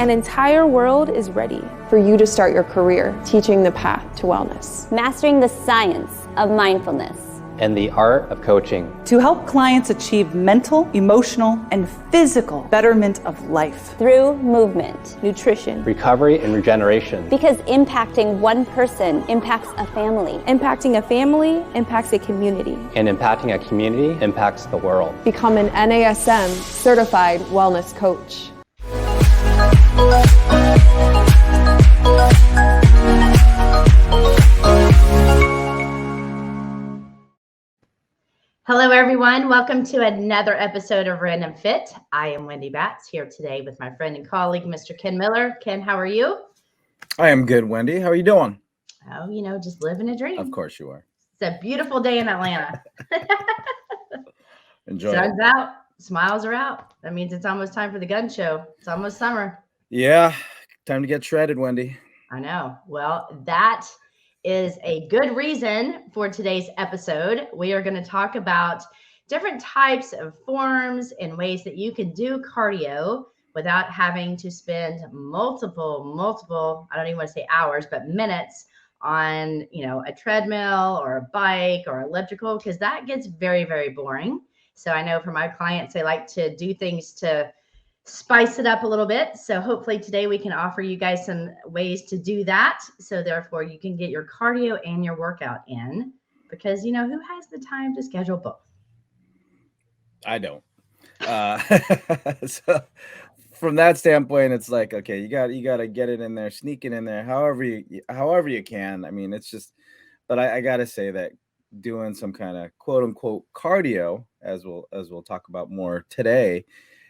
An entire world is ready for you to start your career teaching the path to wellness. Mastering the science of mindfulness. And the art of coaching. To help clients achieve mental, emotional, and physical betterment of life. Through movement, nutrition, recovery, and regeneration. Because impacting one person impacts a family. Impacting a family impacts a community. And impacting a community impacts the world. Become an NASM certified wellness coach. Hello, everyone. Welcome to another episode of Random Fit. I am Wendy Batts here today with my friend and colleague, Mr. Ken Miller. Ken, how are you? I am good, Wendy. How are you doing? Oh, just living a dream. Of course you are. It's a beautiful day in Atlanta. Enjoy. Sun's out, smiles are out. That means it's almost time for the gun show. It's almost summer. Yeah, time to get shredded, Wendy. I know. Well, that is a good reason for today's episode. We are going to talk about different types of forms and ways that you can do cardio without having to spend multiple, I don't even want to say hours, but minutes on, a treadmill or a bike or elliptical, because that gets very, very boring. So I know for my clients, they like to do things to spice it up a little bit. So hopefully today we can offer you guys some ways to do that. So therefore you can get your cardio and your workout in, because who has the time to schedule both? I don't. So from that standpoint, it's like, okay, you got to get it in there, sneak it in there, however you can. I mean, it's just, but I got to say that doing some kind of quote unquote cardio, as we'll talk about more today,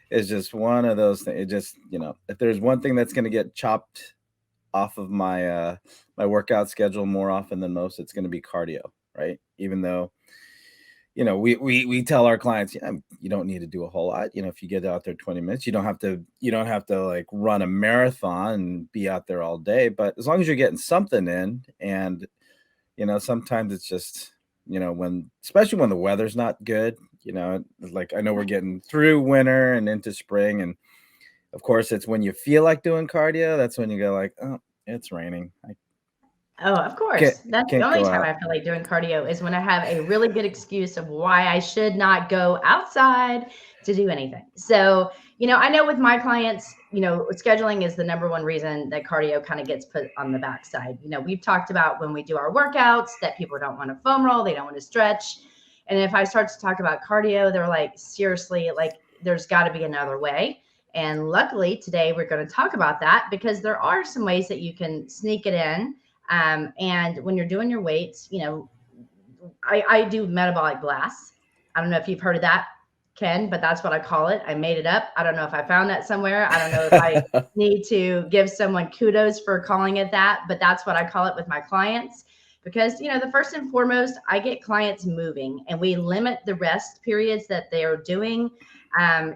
is just one of those things. It just, if there's one thing that's going to get chopped off of my my workout schedule more often than most, it's going to be cardio, right? Even though, we tell our clients, you don't need to do a whole lot. If you get out there 20 minutes, you don't have to like run a marathon and be out there all day. But as long as you're getting something in, and sometimes it's just, especially when the weather's not good. Like I know we're getting through winter and into spring, and of course it's when you feel like doing cardio, that's when you go like, oh, it's raining. Oh, of course. That's the only time I feel like doing cardio is when I have a really good excuse of why I should not go outside to do anything. So, I know with my clients, scheduling is the number one reason that cardio kind of gets put on the backside. We've talked about when we do our workouts that people don't want to foam roll, they don't want to stretch. And if I start to talk about cardio, they're like, seriously, like there's got to be another way. And luckily today we're going to talk about that, because there are some ways that you can sneak it in. And when you're doing your weights, I do metabolic blasts. I don't know if you've heard of that, Ken, but that's what I call it. I made it up. I don't know if I found that somewhere. I don't know if I need to give someone kudos for calling it that, but that's what I call it with my clients. Because, the first and foremost, I get clients moving, and we limit the rest periods that they are doing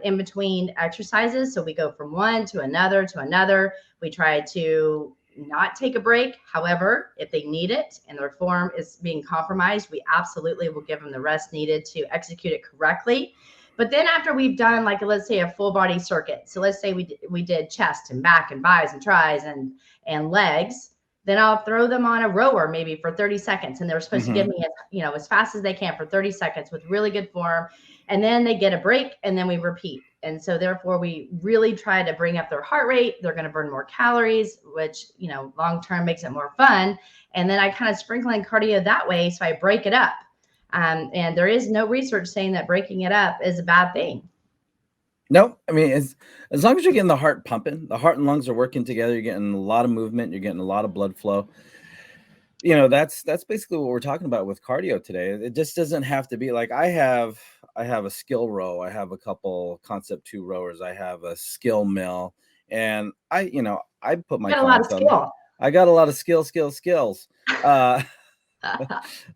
in between exercises. So we go from one to another to another. We try to not take a break. However, if they need it and their form is being compromised, we absolutely will give them the rest needed to execute it correctly. But then after we've done, like, let's say a full body circuit. So let's say we did chest and back and bis and tris and legs. Then I'll throw them on a rower maybe for 30 seconds. And they're supposed to give me, as fast as they can for 30 seconds with really good form. And then they get a break, and then we repeat. And so therefore we really try to bring up their heart rate. They're going to burn more calories, which, long-term makes it more fun. And then I kind of sprinkle in cardio that way. So I break it up. And there is no research saying that breaking it up is a bad thing. No, I mean, as long as you're getting the heart pumping, the heart and lungs are working together, you're getting a lot of movement, you're getting a lot of blood flow. That's basically what we're talking about with cardio today. It just doesn't have to be like I have a skill row, I have a couple concept 2 rowers, I have a skill mill, and I put my clients on. I got a lot of skills.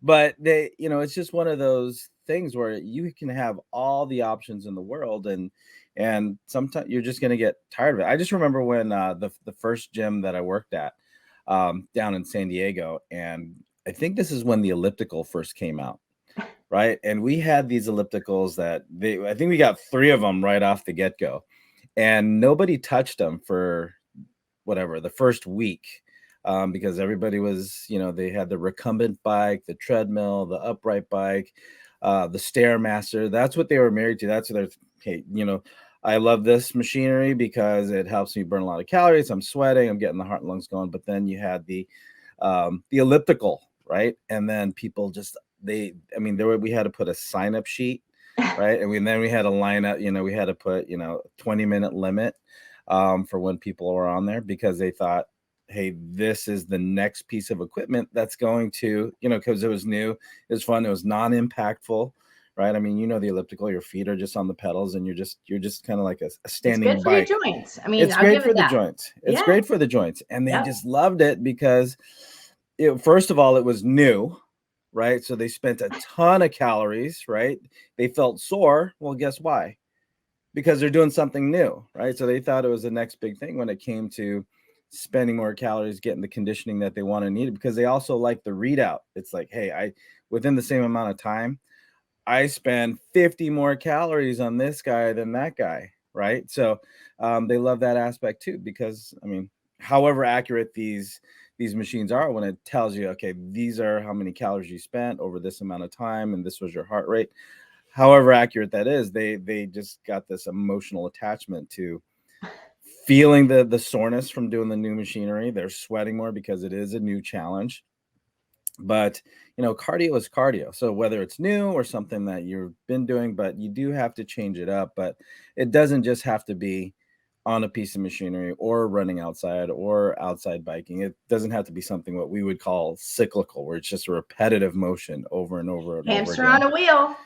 But they, it's just one of those things where you can have all the options in the world, and sometimes you're just going to get tired of it. I just remember when the first gym that I worked at down in San Diego, and I think this is when the elliptical first came out, right? And we had these ellipticals that I think we got 3 of them right off the get-go, and nobody touched them for whatever, the first week, because everybody was, they had the recumbent bike, the treadmill, the upright bike, the Stairmaster. That's what they were married to. That's what they're, hey, I love this machinery because it helps me burn a lot of calories. I'm sweating, I'm getting the heart and lungs going. But then you had the elliptical, right? And then people just, we had to put a sign up sheet, right? And then we had to line up, we had to put, 20-minute limit for when people were on there, because they thought, hey, this is the next piece of equipment that's going to, because it was new, it was fun, it was non-impactful, right? I mean, the elliptical, your feet are just on the pedals, and you're just kind of like a standing it's good bike. For your joints. I mean, it's great for the joints. It's great for the joints, and they just loved it because, first of all, it was new, right? So they spent a ton of calories, right? They felt sore. Well, guess why? Because they're doing something new, right? So they thought it was the next big thing when it came to spending more calories, getting the conditioning that they want and needed, because they also like the readout. It's like, hey, within the same amount of time, I spend 50 more calories on this guy than that guy, right? So they love that aspect too, because however accurate these machines are, when it tells you, okay, these are how many calories you spent over this amount of time, and this was your heart rate, however accurate that is, they just got this emotional attachment to feeling the soreness from doing the new machinery. They're sweating more because it is a new challenge. But cardio is cardio. So whether it's new or something that you've been doing, but you do have to change it up. But it doesn't just have to be on a piece of machinery or running outside or outside biking. It doesn't have to be something what we would call cyclical, where it's just a repetitive motion over and over and Hamster over again. on a wheel.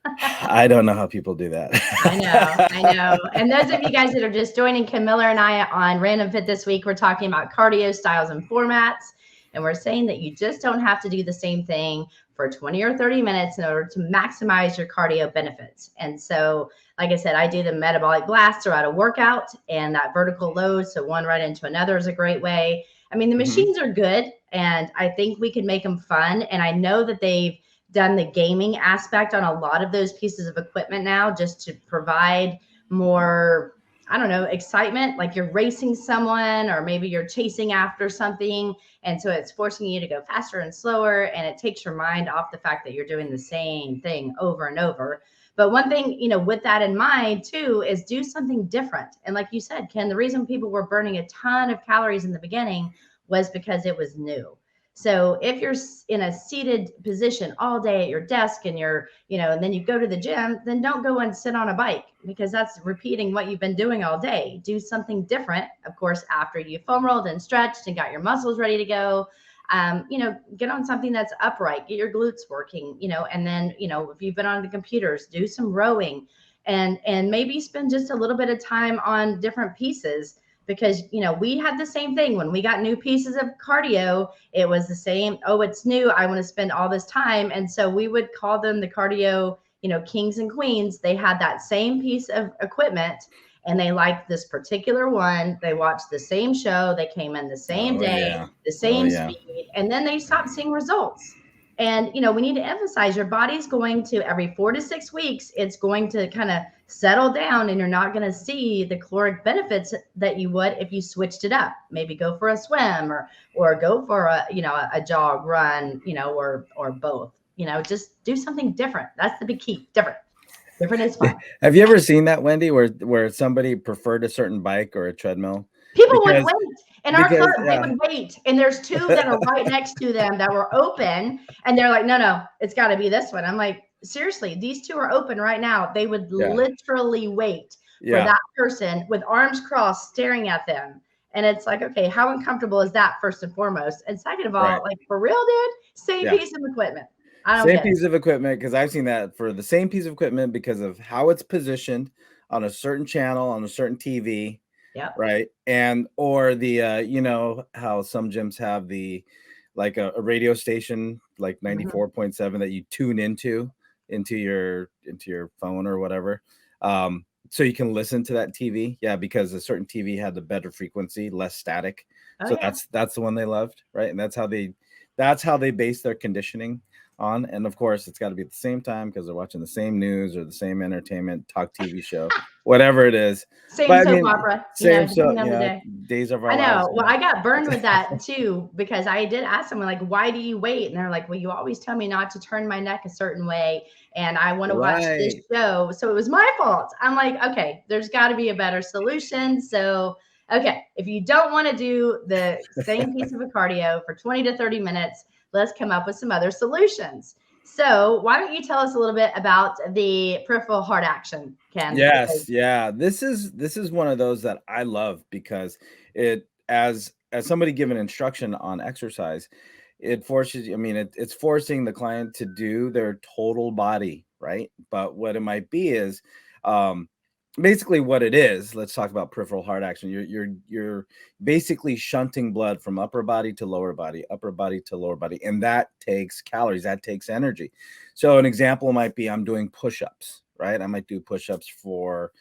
I don't know how people do that. I know. And those of you guys that are just joining Camilla and I on Random Fit this week, we're talking about cardio styles and formats. And we're saying that you just don't have to do the same thing for 20 or 30 minutes in order to maximize your cardio benefits. And so, like I said, I do the metabolic blast throughout a workout, and that vertical load, so one right into another, is a great way. I mean, the machines are good, and I think we can make them fun. And I know that they've done the gaming aspect on a lot of those pieces of equipment now, just to provide more, I don't know, excitement, like you're racing someone, or maybe you're chasing after something. And so it's forcing you to go faster and slower, and it takes your mind off the fact that you're doing the same thing over and over. But one thing, with that in mind too, is do something different. And like you said, Ken, the reason people were burning a ton of calories in the beginning was because it was new. So if you're in a seated position all day at your desk, and you're, and then you go to the gym, then don't go and sit on a bike, because that's repeating what you've been doing all day. Do something different, of course, after you foam rolled and stretched and got your muscles ready to go. Get on something that's upright, get your glutes working, and then, if you've been on the computers, do some rowing, and maybe spend just a little bit of time on different pieces. Because, we had the same thing when we got new pieces of cardio. It was the same. Oh, it's new. I want to spend all this time. And so we would call them the cardio, kings and queens. They had that same piece of equipment, and they liked this particular one. They watched the same show. They came in the same day, the same speed, and then they stopped seeing results. And, we need to emphasize, your body's going to, every 4 to 6 weeks, it's going to kind of settle down, and you're not going to see the caloric benefits that you would if you switched it up. Maybe go for a swim, or go for a jog, run, or both. Just do something different. That's the big key. Different is fun. Have you ever seen that, Wendy, where somebody preferred a certain bike or a treadmill? People would wait. In our club, they would wait. And there's two that are right next to them that were open. And they're like, no, it's got to be this one. I'm like, seriously, these two are open right now. They would literally wait for that person with arms crossed staring at them. And it's like, okay, how uncomfortable is that, first and foremost? And second of all, like, for real, dude, same piece of equipment. Same piece of equipment, because I've seen that for the same piece of equipment, because of how it's positioned on a certain channel, on a certain TV. Yep. Right. And, or the, how some gyms have the, like a radio station, like 94.7 that you tune into your phone or whatever. So you can listen to that TV. Yeah. Because a certain TV had the better frequency, less static. So that's the one they loved. Right. And that's how they base their conditioning on. And of course, it's got to be at the same time because they're watching the same news or the same entertainment talk TV show, whatever it is. Same But, soap opera. Same depending on the yeah, day. Days of Our I Lives. know. Well, I got burned with that too, because I did ask someone like, why do you wait? And they're like, well, you always tell me not to turn my neck a certain way. And I want to watch this show. So it was my fault. I'm like, okay, there's got to be a better solution. So, okay, if you don't want to do the same piece of a cardio for 20 to 30 minutes, let's come up with some other solutions. So why don't you tell us a little bit about the peripheral heart action, Ken? Yes, yeah. This is one of those that I love because it, as somebody giving instruction on exercise, it forces you. I mean, it's forcing the client to do their total body, right? But what it might be is, basically what it is. Let's talk about peripheral heart action. You're basically shunting blood from upper body to lower body, upper body to lower body, and that takes calories, that takes energy. So an example might be I'm doing push-ups, right? I might do push-ups for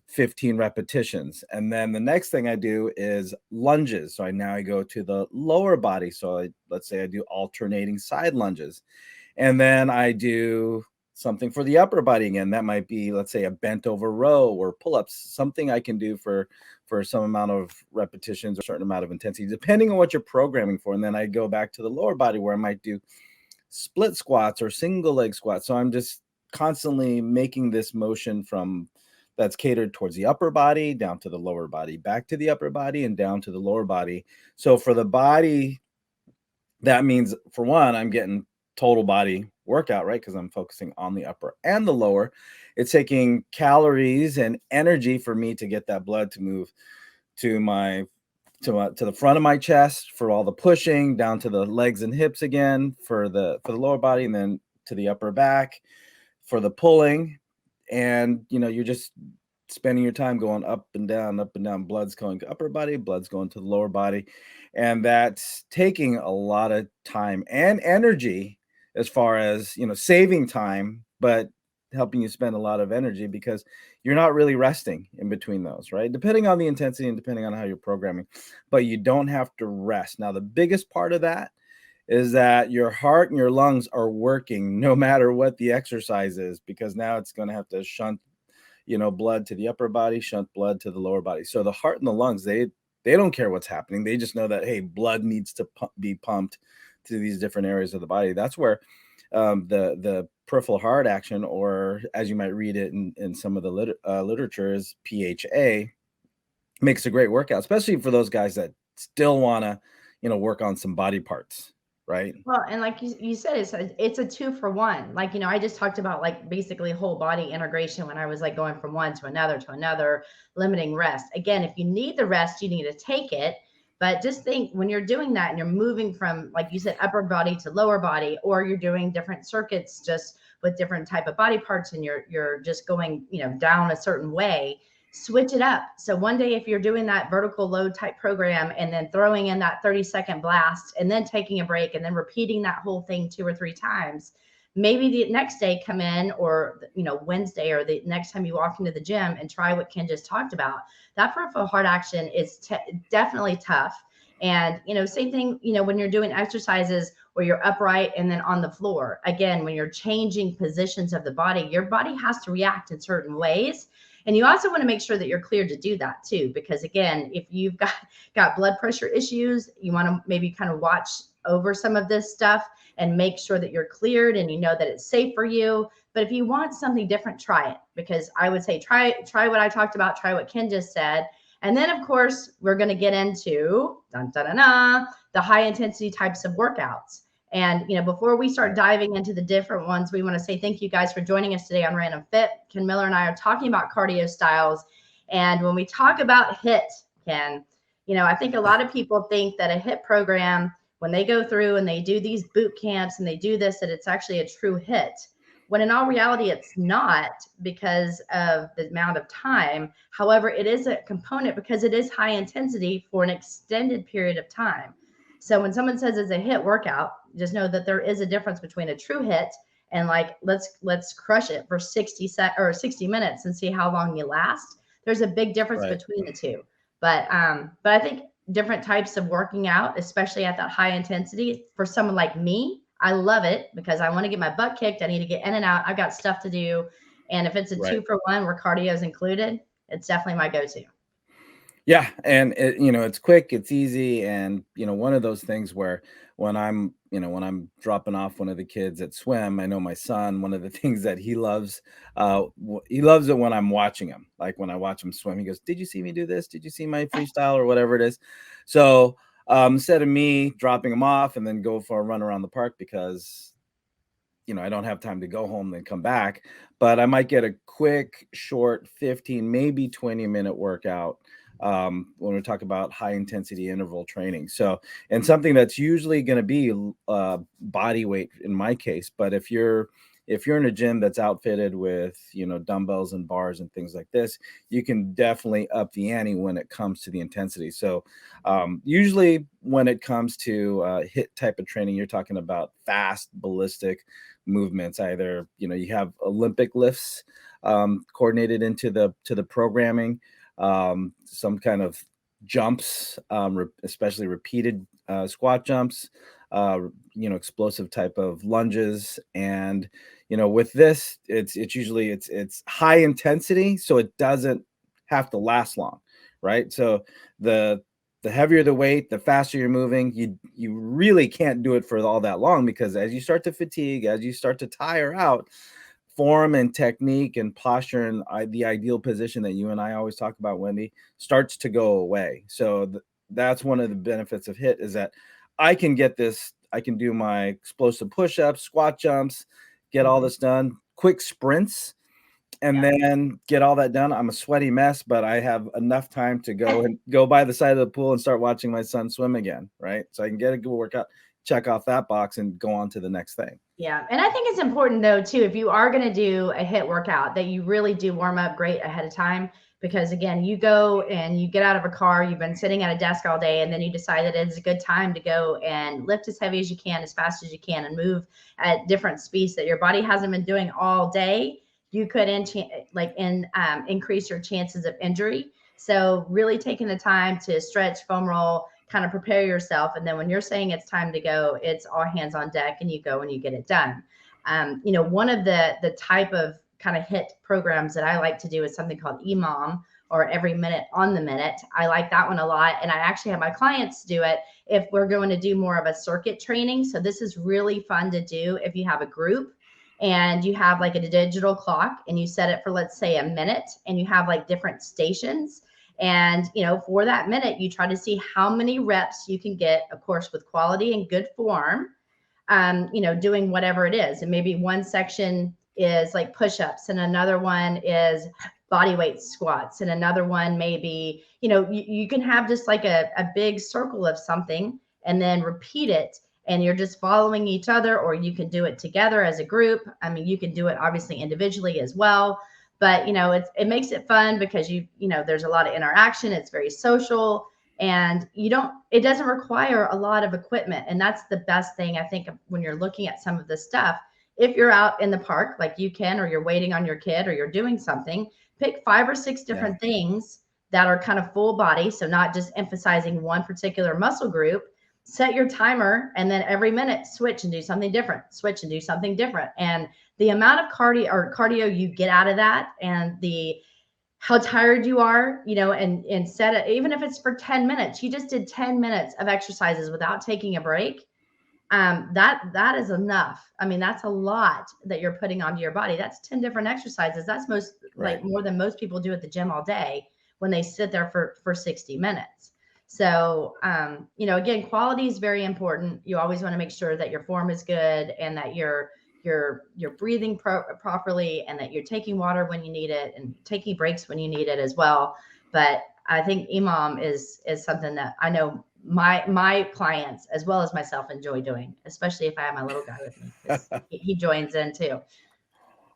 15 repetitions, and then the next thing I do is lunges. So now I go to the lower body. So let's say I do alternating side lunges, and then I do something for the upper body again. That might be, let's say, a bent over row or pull-ups, something I can do for some amount of repetitions or a certain amount of intensity, depending on what you're programming for. And then I go back to the lower body where I might do split squats or single leg squats. So I'm just constantly making this motion from that's catered towards the upper body, down to the lower body, back to the upper body, and down to the lower body. So for the body, that means, for one, I'm getting total body workout, right? Because I'm focusing on the upper and the lower. It's taking calories and energy for me to get that blood to move to the front of my chest for all the pushing, down to the legs and hips again for the lower body, and then to the upper back for the pulling. And you're just spending your time going up and down, up and down. Blood's going to upper body, blood's going to the lower body, and that's taking a lot of time and energy, as far as saving time, but helping you spend a lot of energy because you're not really resting in between those, right? Depending on the intensity and depending on how you're programming, but you don't have to rest. Now, the biggest part of that is that your heart and your lungs are working no matter what the exercise is, because now it's going to have to shunt, blood to the upper body, shunt blood to the lower body. So the heart and the lungs, they don't care what's happening. They just know that, hey, blood needs to be pumped to these different areas of the body. That's where the peripheral heart action, or as you might read it in some of the literature, is PHA, makes a great workout, especially for those guys that still want to, work on some body parts, right? Well, and like you said, it's a 2-for-1. Like, I just talked about like basically whole body integration when I was like going from one to another, limiting rest. Again, if you need the rest, you need to take it. But just think, when you're doing that and you're moving from, like you said, upper body to lower body, or you're doing different circuits just with different type of body parts, and you're just going, down a certain way, switch it up. So one day, if you're doing that vertical load type program and then throwing in that 30-second blast and then taking a break and then repeating that whole thing 2 or 3 times, maybe the next day come in, or Wednesday, or the next time you walk into the gym, and try what Ken just talked about. That peripheral heart action is definitely tough. And same thing, when you're doing exercises where you're upright and then on the floor, again, when you're changing positions of the body, your body has to react in certain ways. And you also want to make sure that you're cleared to do that too, because again, if you've got blood pressure issues, you want to maybe kind of watch over some of this stuff and make sure that you're cleared and that it's safe for you. But if you want something different, try it, because I would say try what I talked about, try what Ken just said. And then of course, we're going to get into the high intensity types of workouts. And, before we start diving into the different ones, we want to say thank you guys for joining us today on Random Fit. Ken Miller and I are talking about cardio styles. And when we talk about HIIT, Ken, I think a lot of people think that a HIIT program, when they go through and they do these boot camps and they do this, that it's actually a true HIIT. When in all reality, it's not, because of the amount of time. However, it is a component because it is high intensity for an extended period of time. So when someone says it's a HIIT workout, just know that there is a difference between a true HIIT and like, let's crush it for 60 minutes and see how long you last. There's a big difference between the two. But I think different types of working out, especially at that high intensity, for someone like me, I love it because I want to get my butt kicked. I need to get in and out. I've got stuff to do. And if it's a 2-for-1 where cardio is included, it's definitely my go-to. Yeah, and it's quick, it's easy, and one of those things where when I'm dropping off one of the kids at swim, I know my son, one of the things that he loves it when I'm watching him. Like when I watch him swim, he goes, "Did you see me do this? Did you see my freestyle?" or whatever it is. So instead of me dropping him off and then go for a run around the park because I don't have time to go home and come back, but I might get a quick, short 15, maybe 20-minute workout when we talk about high intensity interval training. So, and something that's usually going to be body weight in my case, but if you're in a gym that's outfitted with, dumbbells and bars and things like this, you can definitely up the ante when it comes to the intensity. So usually when it comes to HIIT type of training, you're talking about fast ballistic movements. Either, you have Olympic lifts coordinated into the programming, some kind of jumps, especially repeated squat jumps, explosive type of lunges. And, with this, it's usually it's high intensity, so it doesn't have to last long, right? So the heavier the weight, the faster you're moving, you really can't do it for all that long, because as you start to fatigue, as you start to tire out, form and technique and posture and the ideal position that you and I always talk about, Wendy, starts to go away. So that's one of the benefits of HIIT, is that I can do my explosive push-ups, squat jumps, get all this done, quick sprints, and then get all that done. I'm a sweaty mess, but I have enough time to go by the side of the pool and start watching my son swim again, right? So I can get a good workout, check off that box, and go on to the next thing. Yeah. And I think it's important though, too, if you are going to do a HIIT workout, that you really do warm up great ahead of time. Because again, you go and you get out of a car, you've been sitting at a desk all day, and then you decide that it's a good time to go and lift as heavy as you can, as fast as you can, and move at different speeds that your body hasn't been doing all day. You could increase your chances of injury. So really taking the time to stretch, foam roll, kind of prepare yourself. And then when you're saying it's time to go, it's all hands on deck, and you go and you get it done. One of the type of kind of HIIT programs that I like to do is something called EMOM, or every minute on the minute. I like that one a lot. And I actually have my clients do it if we're going to do more of a circuit training. So this is really fun to do if you have a group and you have like a digital clock and you set it for, let's say, a minute, and you have like different stations. And, for that minute, you try to see how many reps you can get, of course, with quality and good form, doing whatever it is. And maybe one section is like push-ups, and another one is body weight squats, and another one maybe, you can have just like a big circle of something and then repeat it, and you're just following each other, or you can do it together as a group. I mean, you can do it obviously individually as well. But, it makes it fun because there's a lot of interaction. It's very social, and it doesn't require a lot of equipment. And that's the best thing, I think, when you're looking at some of this stuff. If you're out in the park, like you can, or you're waiting on your kid, or you're doing something, pick 5 or 6 different things that are kind of full body. So not just emphasizing one particular muscle group. Set your timer, and then every minute switch and do something different, switch and do something different. And the amount of cardio you get out of that, and how tired you are, and set it, even if it's for 10 minutes, you just did 10 minutes of exercises without taking a break. That is enough. I mean, that's a lot that you're putting onto your body. That's 10 different exercises. That's like more than most people do at the gym all day when they sit there for 60 minutes. So, again, quality is very important. You always want to make sure that your form is good, and that you're breathing properly, and that you're taking water when you need it, and taking breaks when you need it as well. But I think EMOM is something that I know my clients as well as myself enjoy doing, especially if I have my little guy with me, 'cause he joins in too.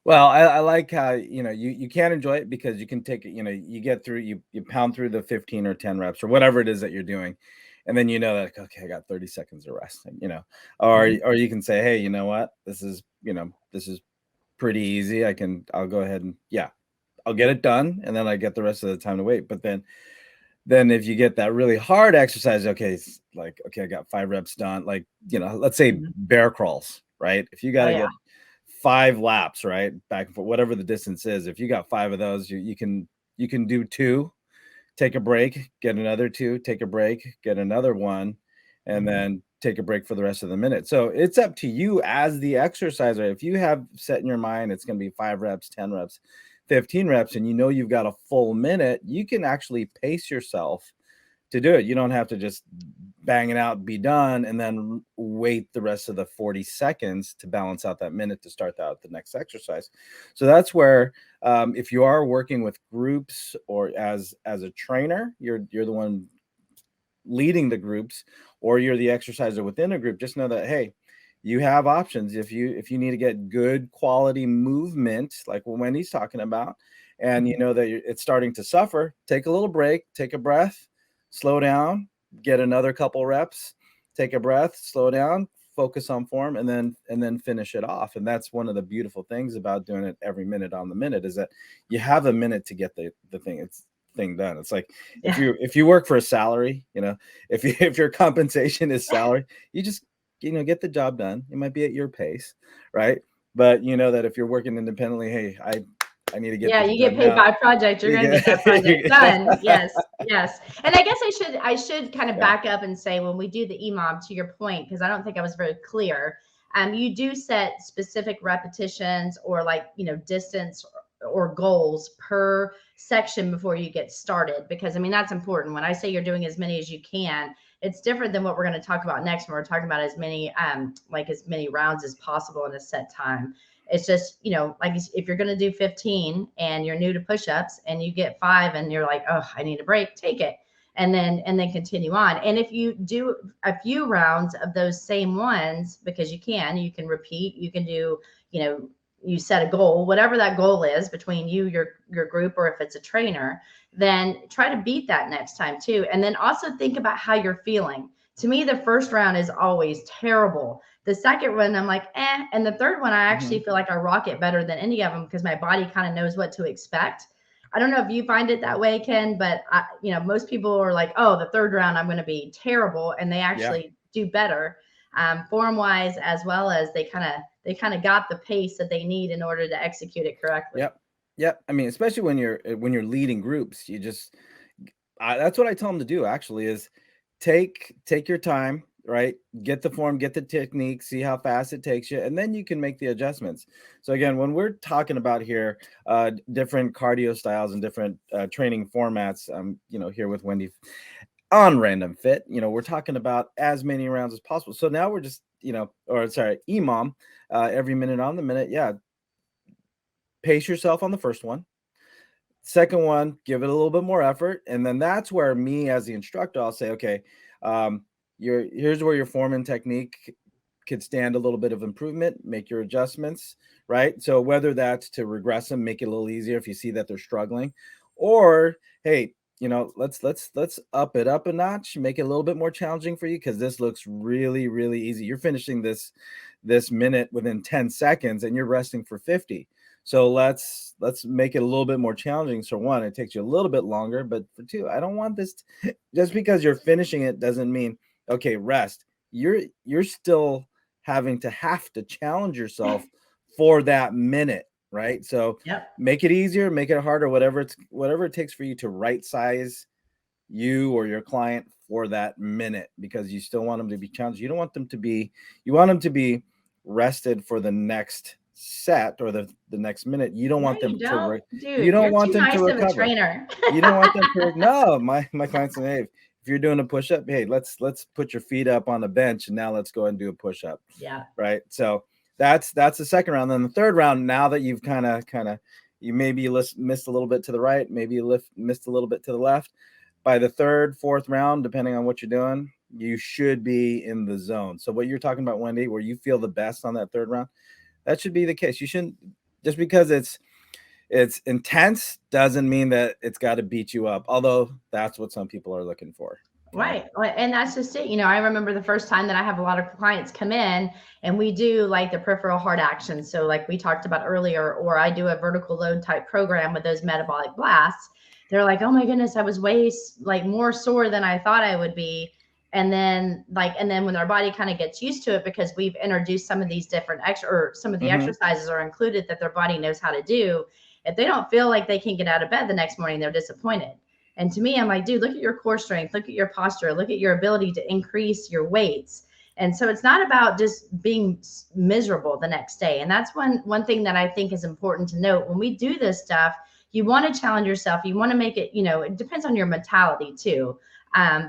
Well, I like how, you can enjoy it because you can take it, you get through, you pound through the 15 or 10 reps or whatever it is that you're doing. And then, that, okay, I got 30 seconds of rest, or you can say, hey, you know what, this is pretty easy. I'll go ahead and I'll get it done. And then I get the rest of the time to wait. But then then if you get that really hard exercise, okay, it's like, okay, I got 5 reps done. Like, let's say bear crawls, right? If you got to get 5 laps, right, back and forth, whatever the distance is, if you got 5 of those, you can do 2, take a break, get another 2, take a break, get another 1, and then take a break for the rest of the minute. So it's up to you as the exerciser. If you have set in your mind it's going to be 5 reps, 10 reps, 15 reps, and you've got a full minute, you can actually pace yourself to do it. You don't have to just bang it out, be done, and then wait the rest of the 40 seconds to balance out that minute to start out the next exercise. So that's where, if you are working with groups or as a trainer, you're the one leading the groups, or you're the exerciser within a group, just know that, hey, you have options. If you need to get good quality movement, like what Wendy's talking about, and you know that it's starting to suffer, take a little break, take a breath, slow down, get another couple reps, take a breath, slow down, focus on form, and then finish it off. And that's one of the beautiful things about doing it every minute on the minute, is that you have a minute to get the thing done. It's like if you work for a salary, if your compensation is salary, you just get the job done. It might be at your pace, right? But you know that if you're working independently, hey, I need to get you get paid by project, you're going to get that project done. Yes. And I guess I should kind of back up and say, when we do the EMOM, to your point, because I don't think I was very clear, you do set specific repetitions or distance or goals per section before you get started, because that's important. When I say you're doing as many as you can, it's different than what we're going to talk about next, when we're talking about as many rounds as possible in a set time. It's just, if you're going to do 15 and you're new to push-ups and you get 5 and you're like, oh, I need a break, take it. And then continue on. And if you do a few rounds of those same ones, because you can repeat, you can do, you set a goal, whatever that goal is between you, your group, or if it's a trainer, then try to beat that next time too. And then also think about how you're feeling. To me, the first round is always terrible. The second one, I'm like, eh. And the third one, I actually feel like I rock it better than any of them, because my body kind of knows what to expect. I don't know if you find it that way, Ken, but most people are like, oh, the third round, I'm going to be terrible. And they actually do better, form wise, as well as they kind of got the pace that they need in order to execute it correctly. Yep. Especially when you're leading groups, that's what I tell them to do, actually, is take your time, right? Get the form, get the technique, see how fast it takes you, and then you can make the adjustments. So again, when we're talking about here, different cardio styles and different training formats, here with Wendy on Random Fit, we're talking about as many rounds as possible. So now we're just, EMOM, every minute on the minute. Yeah. Pace yourself on the first one. Second one, give it a little bit more effort. And then that's where me as the instructor, I'll say, okay, here's where your form and technique could stand a little bit of improvement, make your adjustments, right? So whether that's to regress them, make it a little easier if you see that they're struggling, or, hey, let's up it up a notch, make it a little bit more challenging for you, because this looks really, really easy. You're finishing this minute within 10 seconds and you're resting for 50. So let's make it a little bit more challenging. So one, it takes you a little bit longer, but for two, I don't want this just because you're finishing it doesn't mean, okay, rest. You're still have to challenge yourself for that minute, right? So make it easier, make it harder, whatever it takes for you to right size you or your client for that minute, because you still want them to be challenged. You want them to be rested for the next set or the next minute. You don't want them to you don't want them to recover. You don't want them to no, my clients say, hey, if you're doing a push-up, hey, let's put your feet up on the bench and now let's go and do a push-up. Right. So that's the second round. Then the third round, now that you've kind of you maybe missed a little bit to the right, maybe you missed a little bit to the left. By the third, fourth round, depending on what you're doing, you should be in the zone. So what you're talking about, Wendy, where you feel the best on that third round, that should be the case. You shouldn't, just because it's intense doesn't mean that it's got to beat you up. Although that's what some people are looking for. Right. And that's just it. I remember the first time that I have a lot of clients come in and we do like the peripheral hard action. So like we talked about earlier, or I do a vertical load type program with those metabolic blasts. they're like, oh my goodness, I was way like more sore than I thought I would be. And then when their body kind of gets used to it, because we've introduced some of these different some of the exercises are included that their body knows how to do. If they don't feel like they can get out of bed the next morning, they're disappointed. And to me, I'm like, dude, look at your core strength, look at your posture, look at your ability to increase your weights. And so it's not about just being miserable the next day. And that's one thing that I think is important to note. When we do this stuff, you want to challenge yourself. You want to make it, it depends on your mentality too.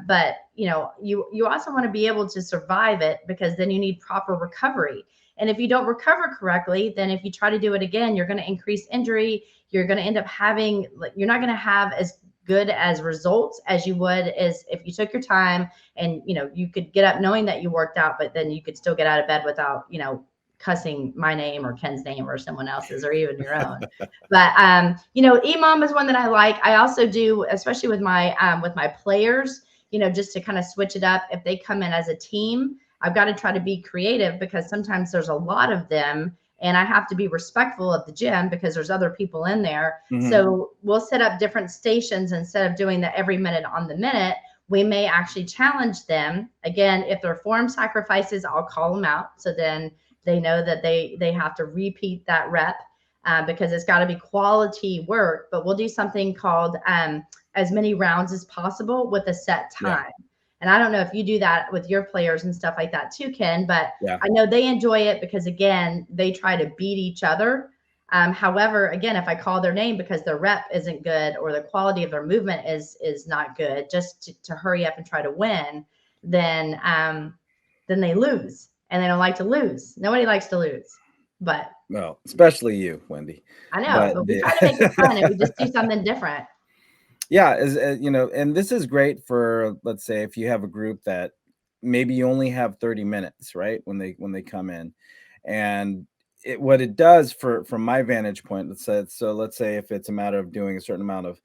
But you also want to be able to survive it, because then you need proper recovery. And if you don't recover correctly, then if you try to do it again, you're going to increase injury. You're going to end up you're not going to have as good as results as you would as if you took your time and, you could get up knowing that you worked out, but then you could still get out of bed without, cussing my name or Ken's name or someone else's or even your own. But, EMOM is one that I like. I also do, especially with my players, just to kind of switch it up. If they come in as a team, I've got to try to be creative, because sometimes there's a lot of them and I have to be respectful of the gym because there's other people in there. So we'll set up different stations. Instead of doing the every minute on the minute, we may actually challenge them. Again, if they're form sacrifices, I'll call them out. So then they know that they have to repeat that rep, because it's got to be quality work. But we'll do something called as many rounds as possible with a set time. Yeah. And I don't know if you do that with your players and stuff like that too, Ken, but yeah. I know they enjoy it because, again, they try to beat each other. However, again, if I call their name because their rep isn't good or the quality of their movement is not good, just to hurry up and try to win, then they lose, and they don't like to lose. Nobody likes to lose, but well, especially you, Wendy. I know, but we try to make it fun and we just do something different. Yeah, and this is great for, let's say, if you have a group that maybe you only have 30 minutes, right? When they come in, and what it does from my vantage point, let's say if it's a matter of doing a certain amount of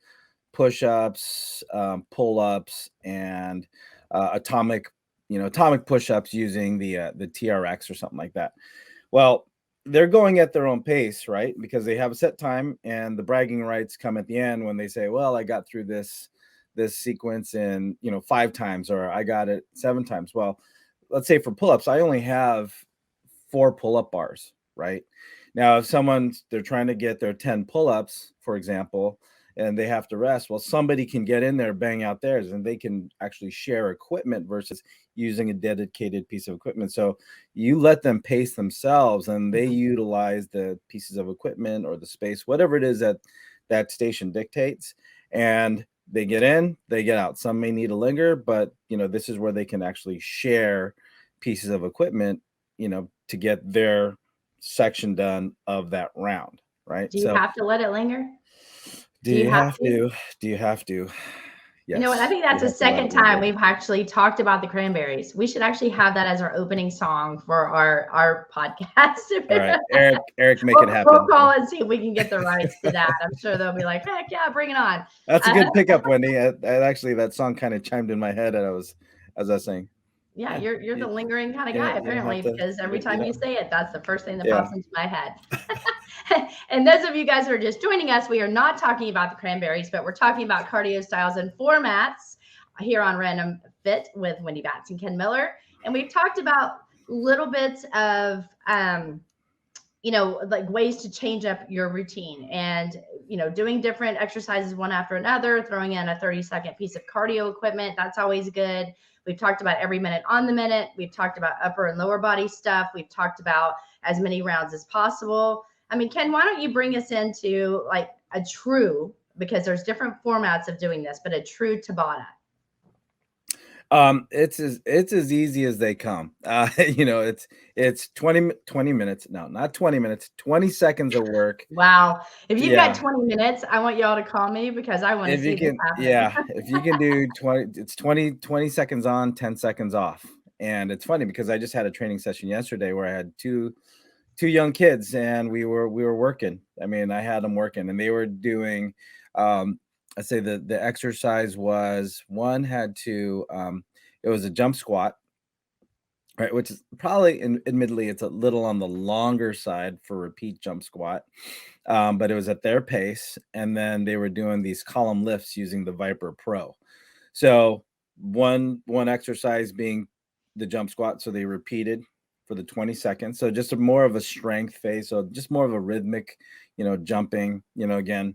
push-ups, pull-ups, and atomic push-ups using the TRX or something like that. Well, they're going at their own pace, right? Because they have a set time, and the bragging rights come at the end when they say, well, I got through this sequence in 5 times, or I got it 7 times. Well, let's say for pull-ups, I only have 4 pull-up bars, right? Now, if they're trying to get their 10 pull-ups, for example, and they have to rest, well, somebody can get in there, bang out theirs, and they can actually share equipment versus using a dedicated piece of equipment. So you let them pace themselves, and they utilize the pieces of equipment or the space, whatever it is that station dictates, and they get in, they get out. Some may need to linger, but this is where they can actually share pieces of equipment, to get their section done of that round, right? Do you have to let it linger? Do you have to? Yes. You know what? I think that's the second time we've actually talked about the cranberries. We should actually have that as our opening song for our podcast. All right, Eric, make it happen. We'll call and see if we can get the rights to that. I'm sure they'll be like, heck yeah, bring it on. That's a good pickup, Wendy. Actually, that song kind of chimed in my head as I was saying. Yeah, you're the lingering kind of guy, apparently, because every time you say it, that's the first thing that pops into my head. And those of you guys who are just joining us, we are not talking about the cranberries, but we're talking about cardio styles and formats here on Random Fit with Wendy Batts and Ken Miller. And we've talked about little bits of, like ways to change up your routine and, doing different exercises one after another, throwing in a 30-second piece of cardio equipment. That's always good. We've talked about every minute on the minute. We've talked about upper and lower body stuff. We've talked about as many rounds as possible. I mean, Ken, why don't you bring us into like because there's different formats of doing this, but a true Tabata. It's as easy as they come. It's 20 minutes. No, not 20 minutes, 20 seconds of work. Wow. If you've got 20 minutes, I want y'all to call me because I want to see this happen. Yeah. If you can do 20, it's 20 seconds on, 10 seconds off. And it's funny because I just had a training session yesterday where I had two young kids and we were working. I mean, I had them working and they were doing, I'd say the exercise was one had to, it was a jump squat. right? Which is probably, admittedly, it's a little on the longer side for repeat jump squat, but it was at their pace. And then they were doing these column lifts using the Viper Pro. So one exercise being the jump squat. So they repeated for the 20 seconds. So just more of a strength phase. So just more of a rhythmic, jumping, again,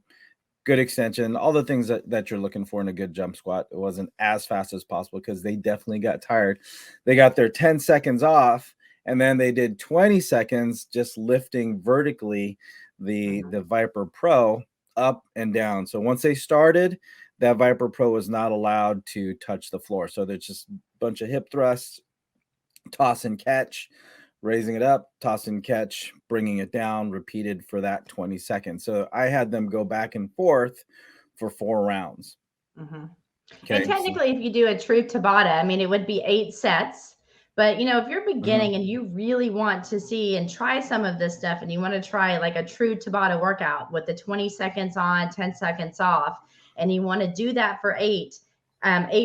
good extension, all the things that you're looking for in a good jump squat. It wasn't as fast as possible because they definitely got tired. They got their 10 seconds off, and then they did 20 seconds just lifting vertically the Viper Pro up and down. So once they started, that Viper Pro was not allowed to touch the floor. So there's just a bunch of hip thrusts, toss and catch, raising it up, toss and catch, bringing it down, repeated for that 20 seconds. So I had them go back and forth for 4 rounds. Okay, and technically, if you do a true Tabata, I mean, it would be 8 sets. But, if you're beginning and you really want to see and try some of this stuff, and you want to try like a true Tabata workout with the 20 seconds on, 10 seconds off, and you want to do that for 8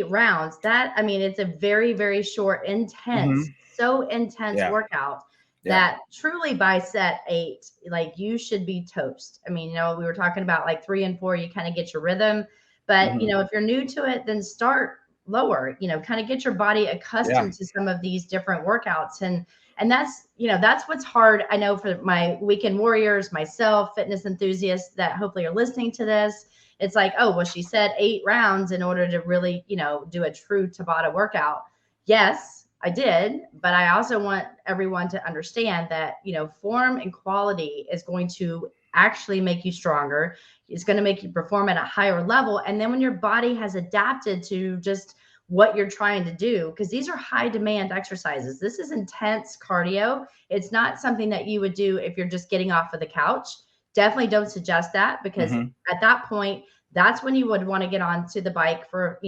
rounds, it's a very, very short, intense, so intense workout that truly by set 8, like you should be toast. I mean, we were talking about like 3 and 4, you kind of get your rhythm, but if you're new to it, then start lower, kind of get your body accustomed to some of these different workouts. And that's, that's what's hard. I know for my weekend warriors, myself, fitness enthusiasts that hopefully are listening to this, it's like, oh, well, she said 8 rounds in order to really, do a true Tabata workout. Yes, I did. But I also want everyone to understand that, form and quality is going to actually make you stronger. It's going to make you perform at a higher level. And then when your body has adapted to just what you're trying to do, because these are high demand exercises. This is intense cardio. It's not something that you would do if you're just getting off of the couch. Definitely don't suggest that, because at that point, that's when you would want to get onto the bike for,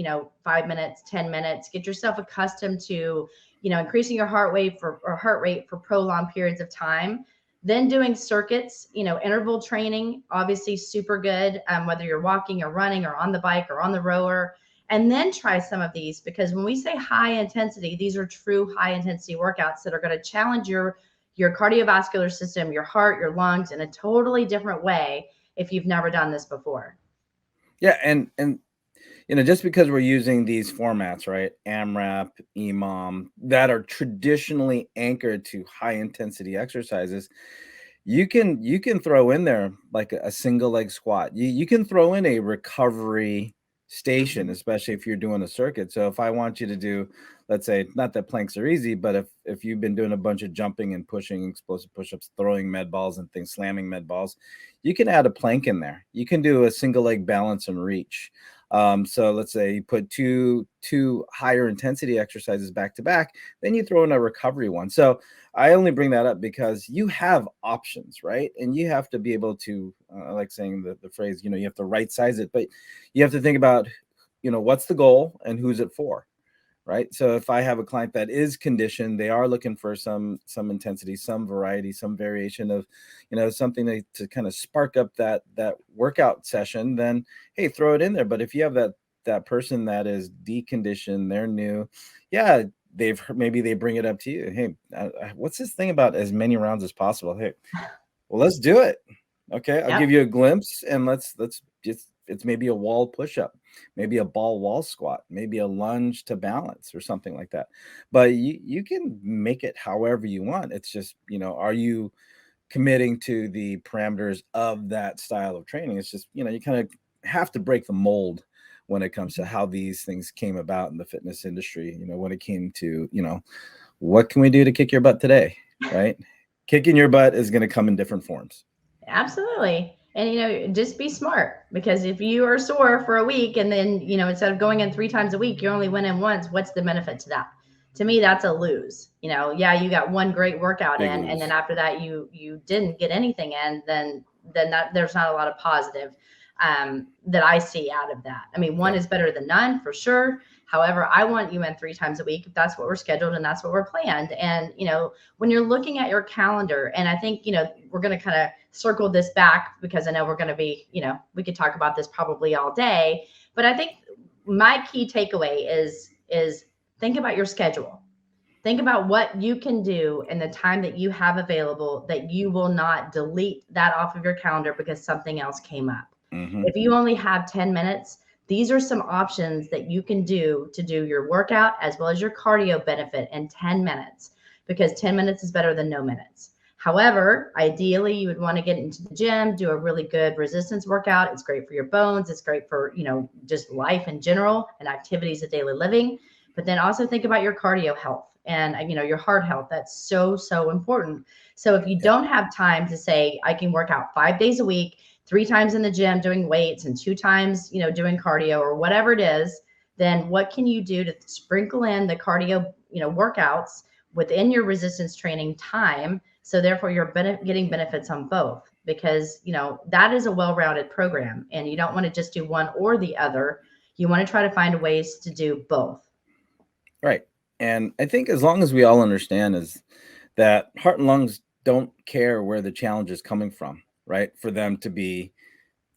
5 minutes, 10 minutes, get yourself accustomed to, increasing your heart rate for prolonged periods of time. Then doing circuits, interval training, obviously super good, whether you're walking or running or on the bike or on the rower. And then try some of these, because when we say high intensity, these are true high intensity workouts that are going to challenge your cardiovascular system, your heart, your lungs in a totally different way if you've never done this before. Yeah. And just because we're using these formats, right? AMRAP, EMOM, that are traditionally anchored to high intensity exercises, you can throw in there like a single leg squat. You can throw in a recovery station, especially if you're doing a circuit. So if I want you to do, let's say, not that planks are easy, but if you've been doing a bunch of jumping and pushing, explosive push-ups, throwing med balls and things, slamming med balls, you can add a plank in there. You can do a single leg balance and reach. So let's say you put two higher intensity exercises back to back, then you throw in a recovery one. So I only bring that up because you have options, right? And you have to be able to, I like saying the phrase, you have to right size it, but you have to think about, what's the goal and who's it for, right? So if I have a client that is conditioned, they are looking for some intensity, some variety, some variation of, something to kind of spark up that workout session, then, hey, throw it in there. But if you have that person that is deconditioned, they're new, maybe they bring it up to you. Hey, what's this thing about as many rounds as possible? Hey, well, let's do it. Okay, I'll give you a glimpse, and let's just, it's maybe a wall push-up, maybe a ball wall squat, maybe a lunge to balance or something like that. But you can make it however you want. It's just, are you committing to the parameters of that style of training? It's just, you kind of have to break the mold when it comes to how these things came about in the fitness industry. When it came to, what can we do to kick your butt today, right? Kicking your butt is going to come in different forms. Absolutely. And, just be smart, because if you are sore for a week and then, instead of going in 3 times a week, you only went in once, what's the benefit to that? To me, that's a lose. You got one great workout in, and then after that, you didn't get anything in, then that there's not a lot of positive that I see out of that. I mean, one is better than none for sure. However, I want you in 3 times a week if that's what we're scheduled and that's what we're planned. And, when you're looking at your calendar, and I think, we're going to kind of circle this back, because I know we're going to be, we could talk about this probably all day, but I think my key takeaway is think about your schedule. Think about what you can do in the time that you have available that you will not delete that off of your calendar because something else came up. If you only have 10 minutes, these are some options that you can do to do your workout as well as your cardio benefit in 10 minutes, because 10 minutes is better than no minutes. However, ideally, you would want to get into the gym, do a really good resistance workout. It's great for your bones. It's great for, just life in general and activities of daily living. But then also think about your cardio health and, your heart health. That's so, so important. So if you don't have time to say, I can work out 5 days a week, 3 times in the gym doing weights and 2 times, doing cardio or whatever it is, then what can you do to sprinkle in the cardio, workouts within your resistance training time? So therefore you're getting benefits on both, because, that is a well-rounded program and you don't want to just do one or the other. You want to try to find ways to do both. Right. And I think as long as we all understand is that heart and lungs don't care where the challenge is coming from, right? For them to be,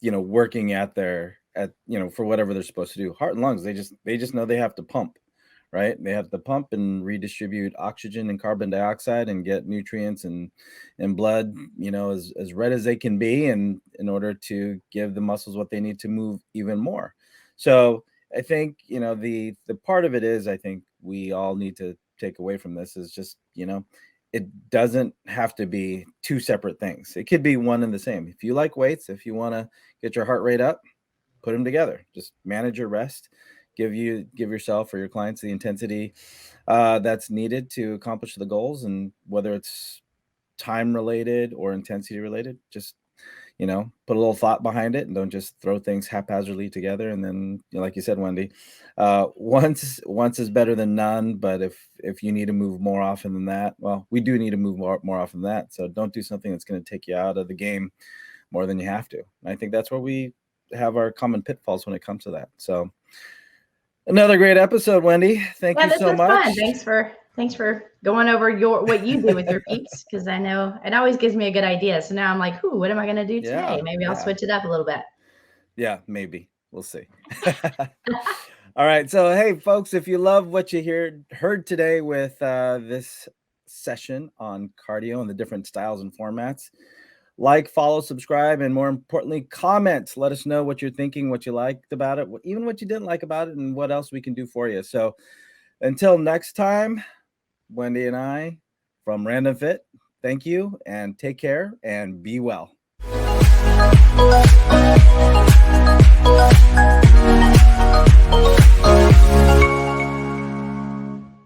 working for whatever they're supposed to do. Heart and lungs, they just know they have to pump, right? They have to pump and redistribute oxygen and carbon dioxide and get nutrients and blood, as red as they can be, and in order to give the muscles what they need to move even more. So I think, the part of it is, I think we all need to take away from this is just, it doesn't have to be 2 separate things. It could be one and the same. If you like weights, if you want to get your heart rate up, put them together. Just manage your rest. Give yourself or your clients the intensity that's needed to accomplish the goals. And whether it's time related or intensity related, just, put a little thought behind it and don't just throw things haphazardly together. And then, like you said, Wendy, once is better than none. But if you need to move more often than that, well, we do need to move more often than that. So don't do something that's going to take you out of the game more than you have to. And I think that's where we have our common pitfalls when it comes to that. So another great episode, Wendy. Thank you so much. Fun. Thanks for going over what you do with your peeps, because I know it always gives me a good idea. So now I'm like, what am I going to do today? Maybe I'll switch it up a little bit. Yeah, maybe. We'll see. All right. So, hey, folks, if you love what you heard today with this session on cardio and the different styles and formats, like, follow, subscribe, and more importantly, comment. Let us know what you're thinking, what you liked about it, even what you didn't like about it, and what else we can do for you. So until next time, Wendy and I from Random Fit, thank you and take care and be well.